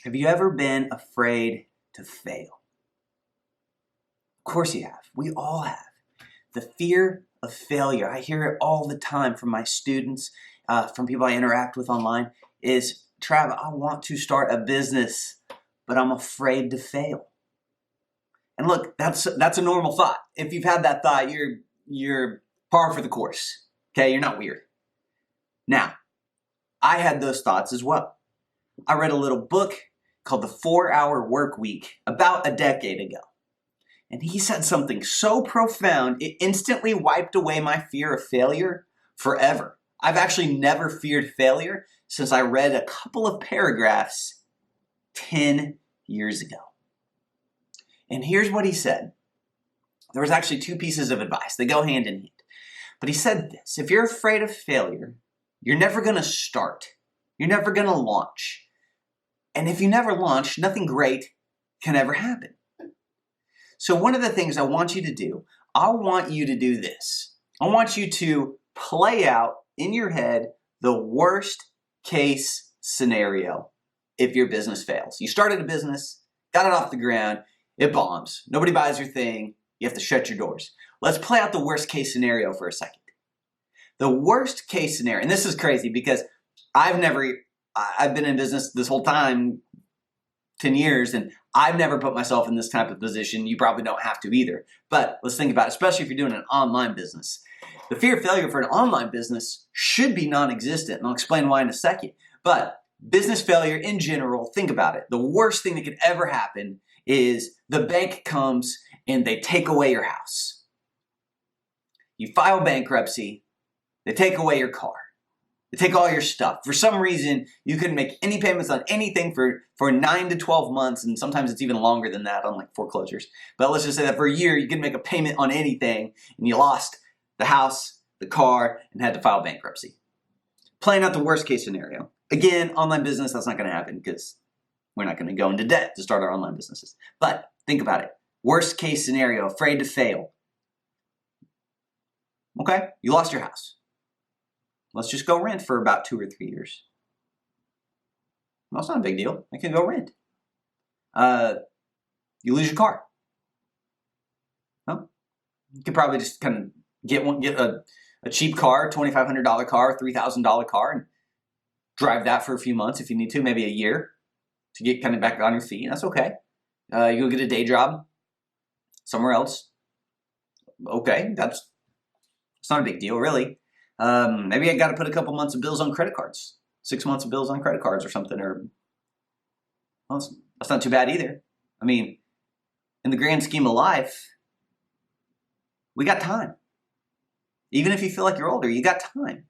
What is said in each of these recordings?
Have you ever been afraid to fail? Of course you have. We all have. The fear of failure, I hear it all the time from my students, from people I interact with online, is, Trav, I want to start a business, but I'm afraid to fail. And look, that's a normal thought. If you've had that thought, you're par for the course. Okay, you're not weird. Now, I had those thoughts as well. I read a little book called The 4-Hour Work Week about a decade ago. And he said something so profound, it instantly wiped away my fear of failure forever. I've actually never feared failure since I read a couple of paragraphs 10 years ago. And here's what he said. There was actually 2 pieces of advice. They go hand in hand. But he said this: if you're afraid of failure, you're never going to start. You're never going to launch. And if you never launch, nothing great can ever happen. So one of the things I want you to do, I want you to do this. I want you to play out in your head the worst case scenario if your business fails. You started a business, got it off the ground, it bombs. Nobody buys your thing, you have to shut your doors. Let's play out the worst case scenario for a second. The worst case scenario, and this is crazy because I've been in business this whole time, 10 years, and I've never put myself in this type of position. You probably don't have to either. But let's think about it, especially if you're doing an online business. The fear of failure for an online business should be non-existent, and I'll explain why in a second. But business failure in general, think about it. The worst thing that could ever happen is the bank comes and they take away your house. You file bankruptcy, they take away your car. They take all your stuff. For some reason, you couldn't make any payments on anything for 9 to 12 months, and sometimes it's even longer than that on like foreclosures. But let's just say that for a year, you couldn't make a payment on anything, and you lost the house, the car, and had to file bankruptcy. Playing out the worst case scenario. Again, online business, that's not going to happen because we're not going to go into debt to start our online businesses. But think about it. Worst case scenario, afraid to fail. Okay, you lost your house. Let's just go rent for about 2 or 3 years. Well, that's not a big deal. I can go rent. You lose your car. Well, you could probably just kind of get a cheap car, $2,500 car, $3,000 car, and drive that for a few months if you need to, maybe a year, to get kind of back on your feet. That's okay. You go get a day job somewhere else. Okay, that's not a big deal, really. Maybe I got to put a couple months of bills on credit cards, 6 months of bills on credit cards or something, or well, that's not too bad either. I mean, in the grand scheme of life, we got time. Even if you feel like you're older, you got time.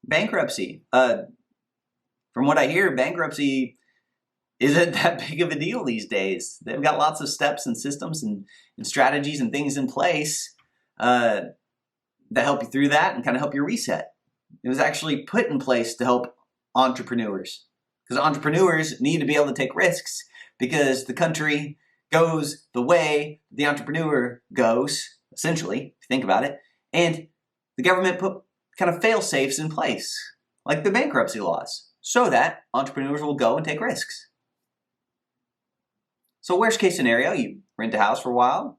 Bankruptcy. From what I hear, bankruptcy isn't that big of a deal these days. They've got lots of steps and systems and strategies and things in place that help you through that and kind of help you reset. It was actually put in place to help entrepreneurs, because entrepreneurs need to be able to take risks because the country goes the way the entrepreneur goes, essentially, if you think about it, and the government put kind of fail safes in place, like the bankruptcy laws, so that entrepreneurs will go and take risks. So worst case scenario, you rent a house for a while,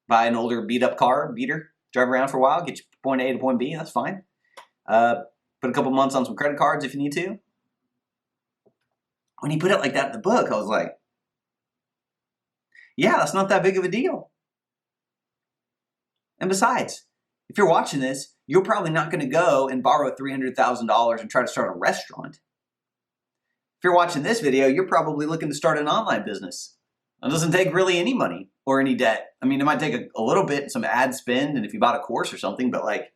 buy an older beat up car, beater, drive around for a while, get you from point A to point B, that's fine. Put a couple months on some credit cards if you need to. When he put it like that in the book, I was like, yeah, that's not that big of a deal. And besides, if you're watching this, you're probably not going to go and borrow $300,000 and try to start a restaurant. If you're watching this video, you're probably looking to start an online business. It doesn't take really any money or any debt. I mean, it might take a little bit, some ad spend, and if you bought a course or something, but like,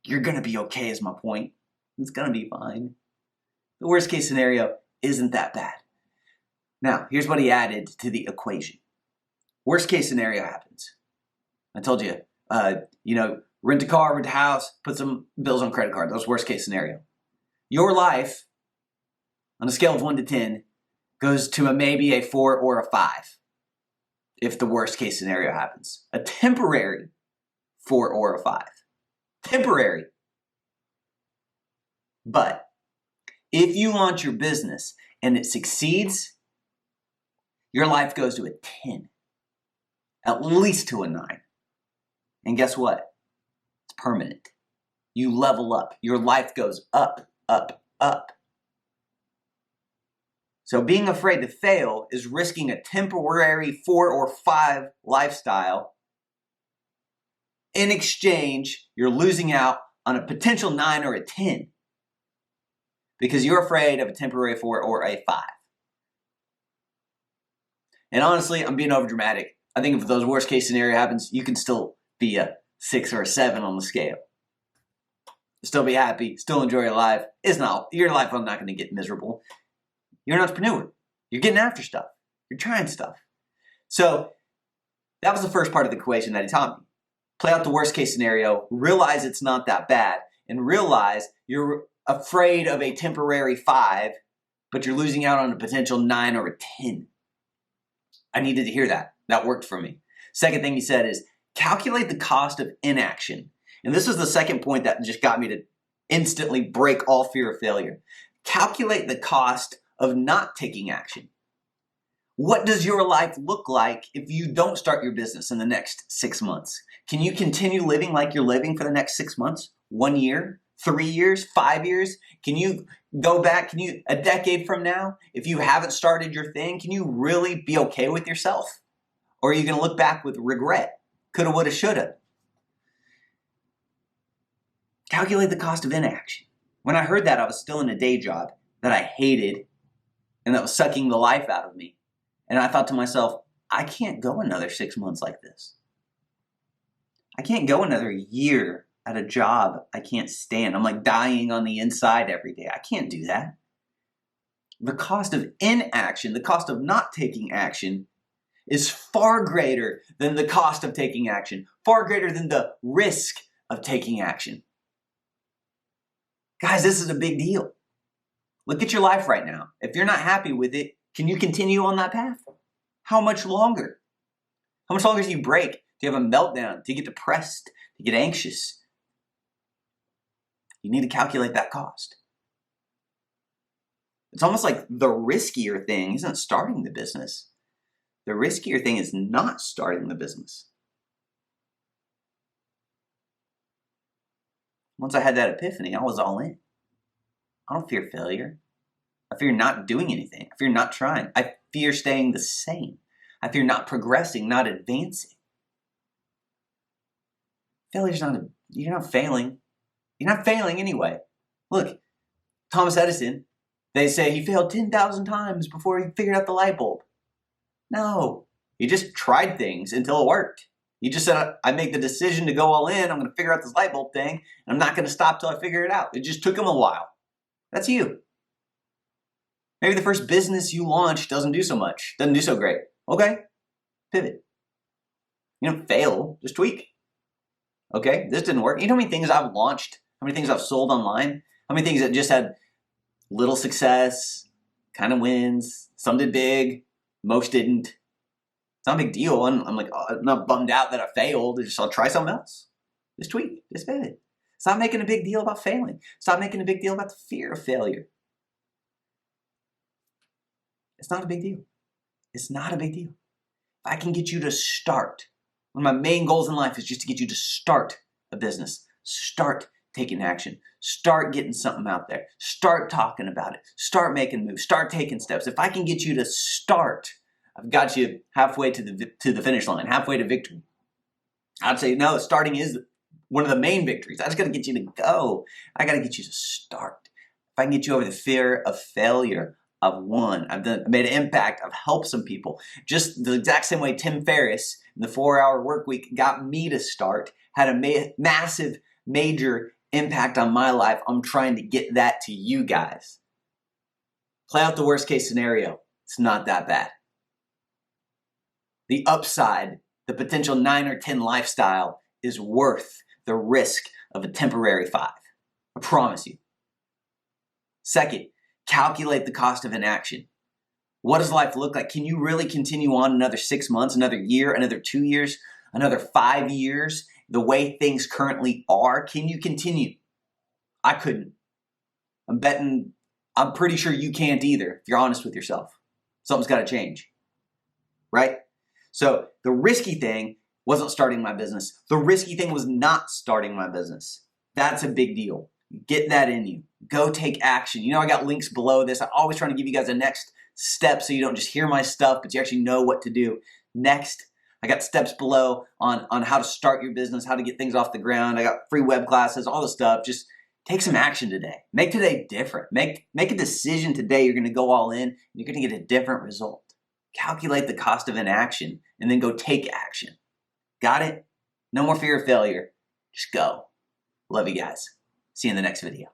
you're going to be okay is my point. It's going to be fine. The worst case scenario isn't that bad. Now, here's what he added to the equation. Worst case scenario happens. I told you, rent a car, rent a house, put some bills on credit card. That's worst case scenario. Your life, on a scale of 1 to 10, goes to maybe a 4 or a 5 if the worst case scenario happens. A temporary 4 or a 5. Temporary. But If you launch your business and it succeeds, your life goes to a 10, at least to a 9. And guess what? It's permanent. You level up. Your life goes up, up, up. So being afraid to fail is risking a temporary 4 or 5 lifestyle. In exchange, you're losing out on a potential 9 or a 10 because you're afraid of a temporary 4 or a 5. And honestly, I'm being overdramatic. I think if those worst case scenario happens, you can still be a 6 or a 7 on the scale. Still be happy, still enjoy your life. Your life is not going to get miserable. You're an entrepreneur. You're getting after stuff. You're trying stuff. So that was the first part of the equation that he taught me. Play out the worst case scenario, realize it's not that bad, and realize you're afraid of a temporary 5, but you're losing out on a potential 9 or a 10. I needed to hear that. That worked for me. Second thing he said is calculate the cost of inaction. And this is the second point that just got me to instantly break all fear of failure. Calculate the cost of not taking action. What does your life look like if you don't start your business in the next 6 months? Can you continue living like you're living for the next 6 months, 1 year, 3 years, 5 years? Can you go back, a decade from now, if you haven't started your thing, can you really be okay with yourself? Or are you going to look back with regret? Coulda, woulda, shoulda. Calculate the cost of inaction. When I heard that, I was still in a day job that I hated and that was sucking the life out of me. And I thought to myself, I can't go another 6 months like this. I can't go another year at a job I can't stand. I'm like dying on the inside every day. I can't do that. The cost of inaction, the cost of not taking action, is far greater than the cost of taking action, far greater than the risk of taking action. Guys, this is a big deal. Look at your life right now. If you're not happy with it, can you continue on that path? How much longer? How much longer do you break? Do you have a meltdown? Do you get depressed? Do you get anxious? You need to calculate that cost. It's almost like the riskier thing isn't starting the business. The riskier thing is not starting the business. Once I had that epiphany, I was all in. I don't fear failure. I fear not doing anything. I fear not trying. I fear staying the same. I fear not progressing, not advancing. Failure's you're not failing. You're not failing anyway. Look, Thomas Edison, they say he failed 10,000 times before he figured out the light bulb. No, he just tried things until it worked. He just said, I make the decision to go all in. I'm going to figure out this light bulb thing, and I'm not going to stop till I figure it out. It just took him a while. That's you. Maybe the first business you launch doesn't do so much, doesn't do so great. Okay, pivot. You don't fail, just tweak. Okay, this didn't work. You know how many things I've launched? How many things I've sold online? How many things that just had little success, kind of wins, some did big, most didn't. It's not a big deal. I'm like, I'm not bummed out that I failed. I'll try something else. Just tweak, just pivot. Stop making a big deal about failing. Stop making a big deal about the fear of failure. It's not a big deal. It's not a big deal. If I can get you to start, one of my main goals in life is just to get you to start a business. Start taking action. Start getting something out there. Start talking about it. Start making moves. Start taking steps. If I can get you to start, I've got you halfway to the finish line, halfway to victory. I'd say, no, starting is one of the main victories. I just got to get you to go. I got to get you to start. If I can get you over the fear of failure, I've won. I've made an impact. I've helped some people. Just the exact same way Tim Ferriss in the 4-hour work week got me to start, had a massive, major impact on my life. I'm trying to get that to you guys. Play out the worst case scenario. It's not that bad. The upside, the potential 9 or 10 lifestyle is worth the risk of a temporary 5. I promise you. Second, calculate the cost of inaction. What does life look like? Can you really continue on another 6 months, another year, another 2 years, another 5 years, the way things currently are? Can you continue? I couldn't. I'm betting I'm pretty sure you can't either if you're honest with yourself. Something's got to change, right? So the risky thing wasn't starting my business. The risky thing was not starting my business. That's a big deal. Get that in you. Go take action. You know, I got links below this. I'm always trying to give you guys a next step so you don't just hear my stuff, but you actually know what to do next. I got steps below on how to start your business, how to get things off the ground. I got free web classes, all the stuff. Just take some action today. Make today different. Make a decision today. You're going to go all in and you're going to get a different result. Calculate the cost of inaction and then go take action. Got it? No more fear of failure. Just go. Love you guys. See you in the next video.